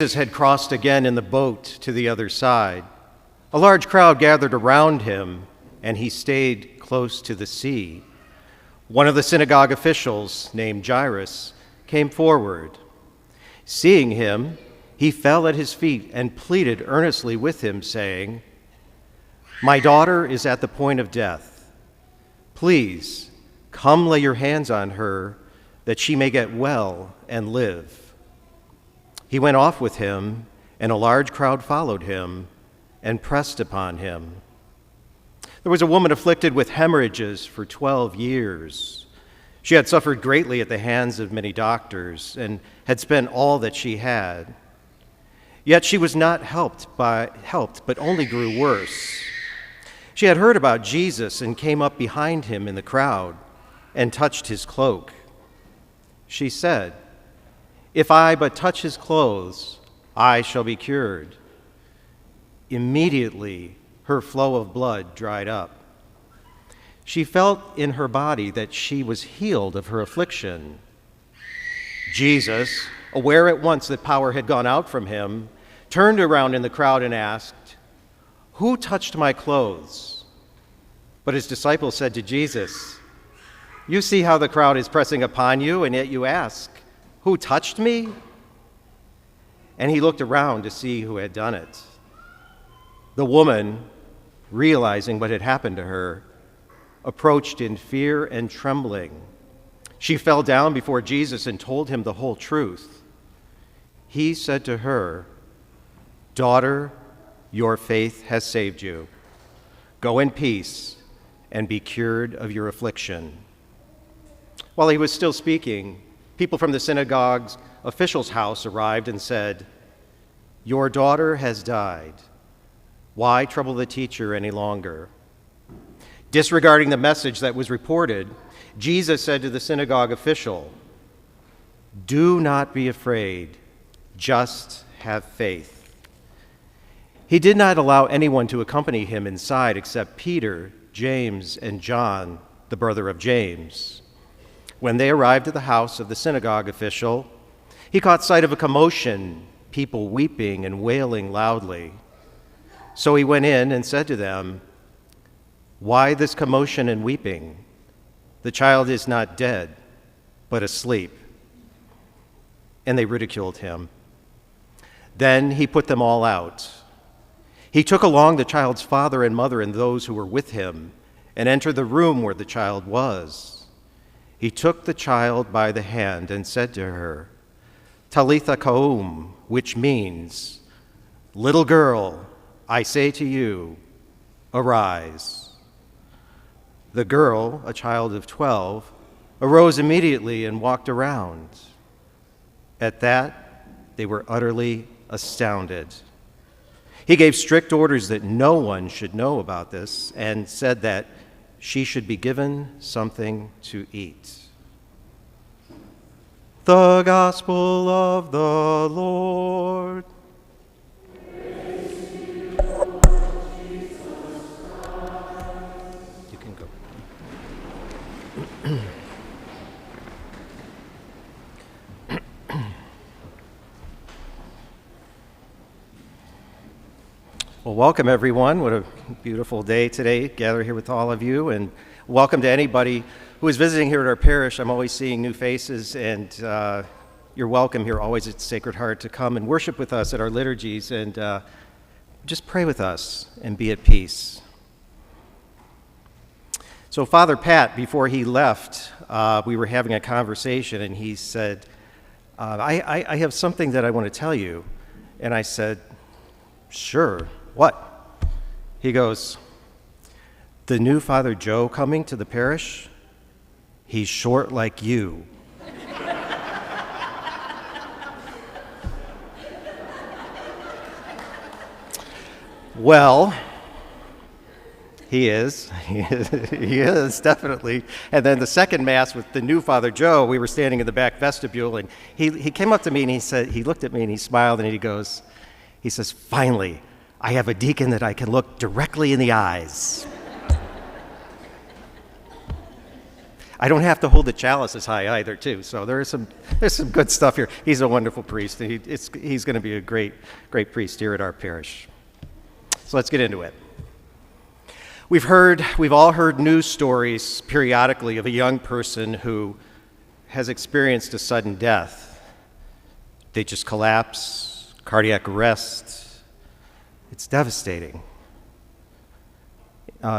Jesus had crossed again in the boat to the other side. A large crowd gathered around him, and he stayed close to the sea. One of the synagogue officials, named Jairus, came forward. Seeing him, he fell at his feet and pleaded earnestly with him, saying, "My daughter is at the point of death. Please, come lay your hands on her, that she may get well and live." He went off with him, and a large crowd followed him and pressed upon him. There was a woman afflicted with hemorrhages for 12 years. She had suffered greatly at the hands of many doctors and had spent all that she had. Yet she was not helped, but only grew worse. She had heard about Jesus and came up behind him in the crowd and touched his cloak. She said, "If I but touch his clothes, I shall be cured." Immediately, her flow of blood dried up. She felt in her body that she was healed of her affliction. Jesus, aware at once that power had gone out from him, turned around in the crowd and asked, "Who touched my clothes?" But his disciples said to Jesus, "You see how the crowd is pressing upon you, and yet you ask, 'Who touched me?'" And he looked around to see who had done it. The woman, realizing what had happened to her, approached in fear and trembling. She fell down before Jesus and told him the whole truth. He said to her, "Daughter, your faith has saved you. Go in peace and be cured of your affliction." While he was still speaking, people from the synagogue's official's house arrived and said, "Your daughter has died. Why trouble the teacher any longer?" Disregarding the message that was reported, Jesus said to the synagogue official, "Do not be afraid, just have faith." He did not allow anyone to accompany him inside except Peter, James, and John, the brother of James. When they arrived at the house of the synagogue official, he caught sight of a commotion, people weeping and wailing loudly. So he went in and said to them, "Why this commotion and weeping? The child is not dead, but asleep." And they ridiculed him. Then he put them all out. He took along the child's father and mother and those who were with him and entered the room where the child was. He took the child by the hand and said to her, "Talitha koum," which means, "Little girl, I say to you, arise." The girl, a child of 12, arose immediately and walked around. At that, they were utterly astounded. He gave strict orders that no one should know about this and said that she should be given something to eat. The Gospel of the Lord. You can go. Well, welcome everyone. What a beautiful day today. Gather here with all of you, and welcome to anybody who is visiting here at our parish. I'm always seeing new faces, and you're welcome here always at Sacred Heart to come and worship with us at our liturgies and just pray with us and be at peace. So Father Pat, before he left, we were having a conversation, and he said, I have something that I want to tell you. And I said, "Sure, what?" He goes, "The new Father Joe coming to the parish, he's short like you." Well, he is, definitely. And then the second Mass with the new Father Joe, we were standing in the back vestibule, and he came up to me and he looked at me and he smiled and he says, "Finally, I have a deacon that I can look directly in the eyes." I don't have to hold the chalices high either, too. So there's some good stuff here. He's a wonderful priest. He's going to be a great priest here at our parish. So let's get into it. We've all heard news stories periodically of a young person who has experienced a sudden death. They just collapse, cardiac arrest. It's devastating.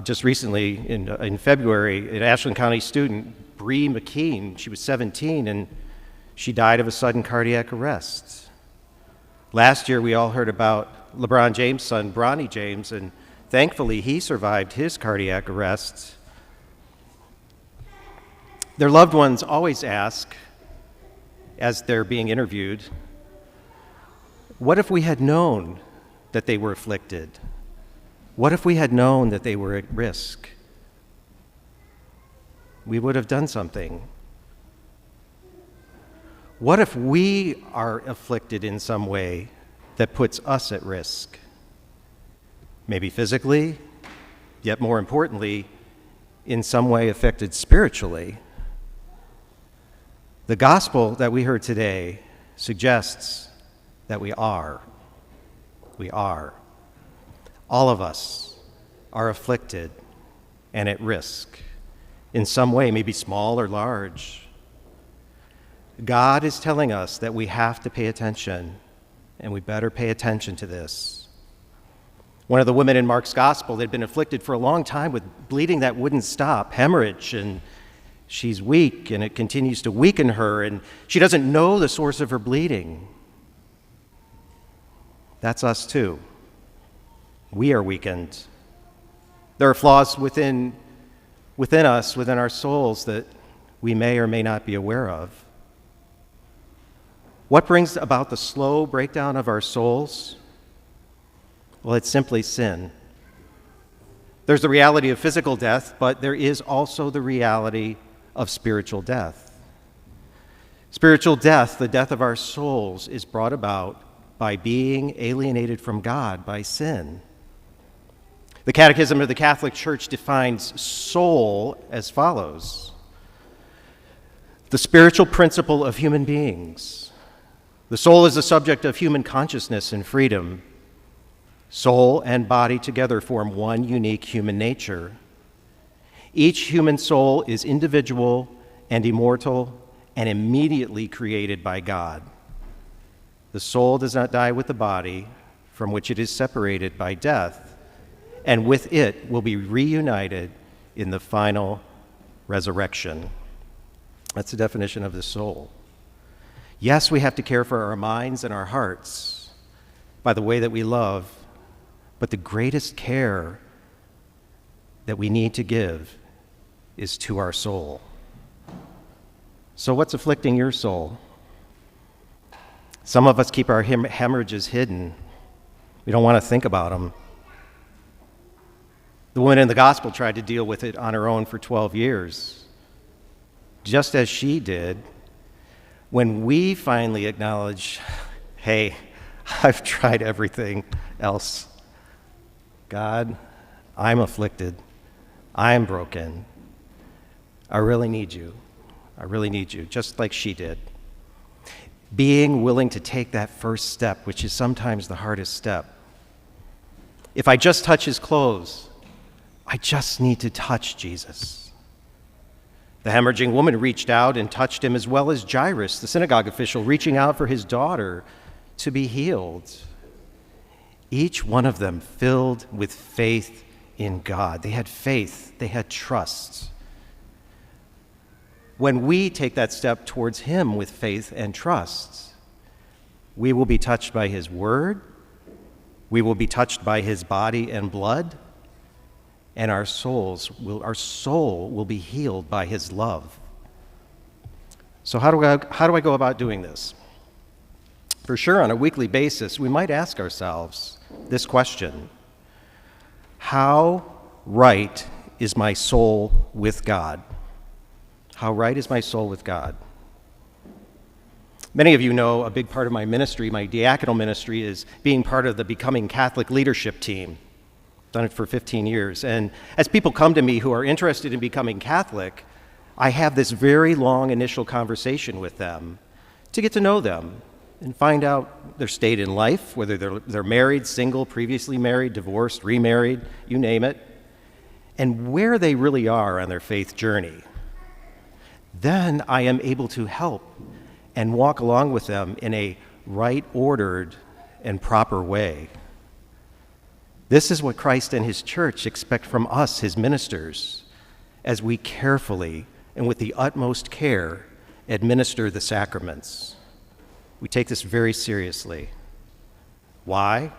Just recently, in February, an Ashland County student, Bree McKean, she was 17, and she died of a sudden cardiac arrest. Last year, we all heard about LeBron James' son, Bronny James, and thankfully, he survived his cardiac arrest. Their loved ones always ask, as they're being interviewed, what if we had known that they were afflicted? What if we had known that they were at risk? We would have done something. What if we are afflicted in some way that puts us at risk? Maybe physically, yet more importantly, in some way affected spiritually. The gospel that we heard today suggests that we are. We are. All of us are afflicted and at risk in some way, maybe small or large. God is telling us that we have to pay attention, and we better pay attention to this. One of the women in Mark's gospel had been afflicted for a long time with bleeding that wouldn't stop, hemorrhage, and she's weak, and it continues to weaken her, and she doesn't know the source of her bleeding. That's us too. We are weakened. There are flaws within us, within our souls, that we may or may not be aware of. What brings about the slow breakdown of our souls? Well, it's simply sin. There's the reality of physical death, but there is also the reality of spiritual death. Spiritual death, the death of our souls, is brought about by being alienated from God by sin. The Catechism of the Catholic Church defines soul as follows: the spiritual principle of human beings. The soul is the subject of human consciousness and freedom. Soul and body together form one unique human nature. Each human soul is individual and immortal and immediately created by God. The soul does not die with the body, from which it is separated by death, and with it will be reunited in the final resurrection. That's the definition of the soul. Yes, we have to care for our minds and our hearts by the way that we love, but the greatest care that we need to give is to our soul. So what's afflicting your soul? Some of us keep our hemorrhages hidden. We don't want to think about them. The woman in the gospel tried to deal with it on her own for 12 years, just as she did. When we finally acknowledge, hey, I've tried everything else. God, I'm afflicted. I'm broken. I really need you. I really need you, just like she did. Being willing to take that first step, which is sometimes the hardest step. If I just touch his clothes, I just need to touch Jesus. The hemorrhaging woman reached out and touched him, as well as Jairus, the synagogue official, reaching out for his daughter to be healed. Each one of them filled with faith in God. They had faith. They had trust. When we take that step towards him with faith and trust, we will be touched by his word, we will be touched by his body and blood, and our soul will be healed by his love. So how do I go about doing this? For sure, on a weekly basis, we might ask ourselves this question: how right is my soul with God? How right is my soul with God? Many of you know a big part of my ministry, my diaconal ministry, is being part of the Becoming Catholic leadership team. I've done it for 15 years. And as people come to me who are interested in becoming Catholic, I have this very long initial conversation with them to get to know them and find out their state in life, whether they're married, single, previously married, divorced, remarried, you name it, and where they really are on their faith journey. Then I am able to help and walk along with them in a right, ordered, and proper way. This is what Christ and his church expect from us, his ministers, as we carefully and with the utmost care administer the sacraments. We take this very seriously. Why?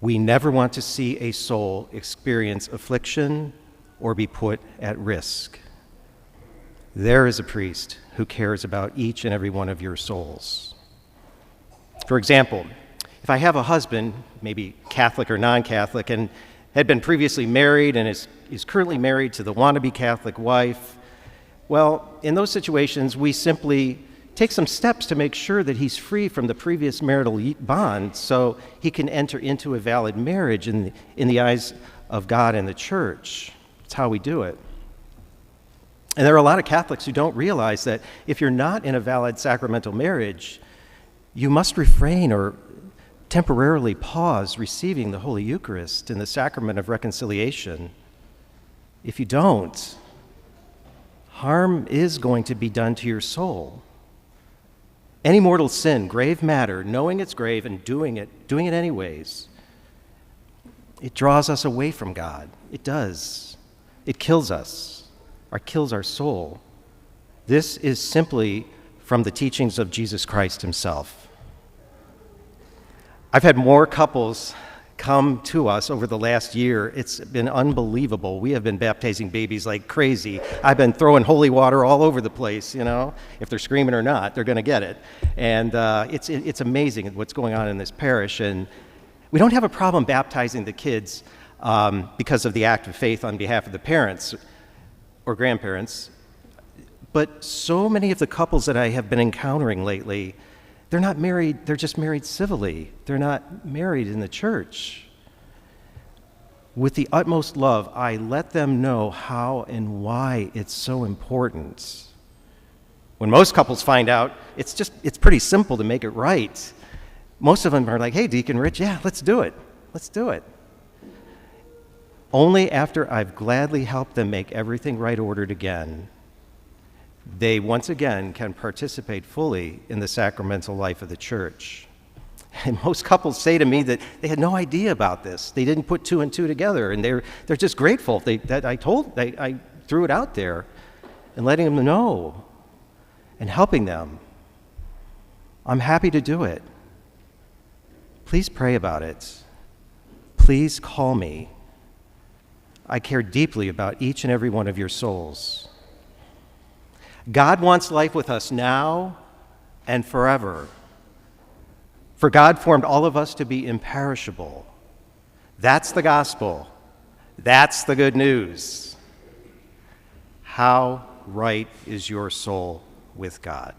We never want to see a soul experience affliction or be put at risk. There is a priest who cares about each and every one of your souls. For example, if I have a husband, maybe Catholic or non-Catholic, and had been previously married and is currently married to the wannabe Catholic wife, well, in those situations, we simply take some steps to make sure that he's free from the previous marital bond so he can enter into a valid marriage in the eyes of God and the church. That's how we do it. And there are a lot of Catholics who don't realize that if you're not in a valid sacramental marriage, you must refrain or temporarily pause receiving the Holy Eucharist in the sacrament of reconciliation. If you don't, harm is going to be done to your soul. Any mortal sin, grave matter, knowing it's grave and doing it anyways, it draws us away from God. It does. It kills us, or kills our soul. This is simply from the teachings of Jesus Christ himself. I've had more couples come to us over the last year. It's been unbelievable. We have been baptizing babies like crazy. I've been throwing holy water all over the place, you know. If they're screaming or not, they're going to get it. And it's amazing what's going on in this parish. And we don't have a problem baptizing the kids because of the act of faith on behalf of the parents or grandparents. But so many of the couples that I have been encountering lately, they're not married, they're just married civilly. They're not married in the church. With the utmost love, I let them know how and why it's so important. When most couples find out, it's pretty simple to make it right. Most of them are like, hey, Deacon Rich, yeah, let's do it. Let's do it. Only after I've gladly helped them make everything right ordered again, they once again can participate fully in the sacramental life of the church. And most couples say to me that they had no idea about this. They didn't put two and two together, and they're just grateful that I threw it out there and letting them know and helping them. I'm happy to do it. Please pray about it. Please call me. I care deeply about each and every one of your souls. God wants life with us now and forever. For God formed all of us to be imperishable. That's the gospel. That's the good news. How right is your soul with God?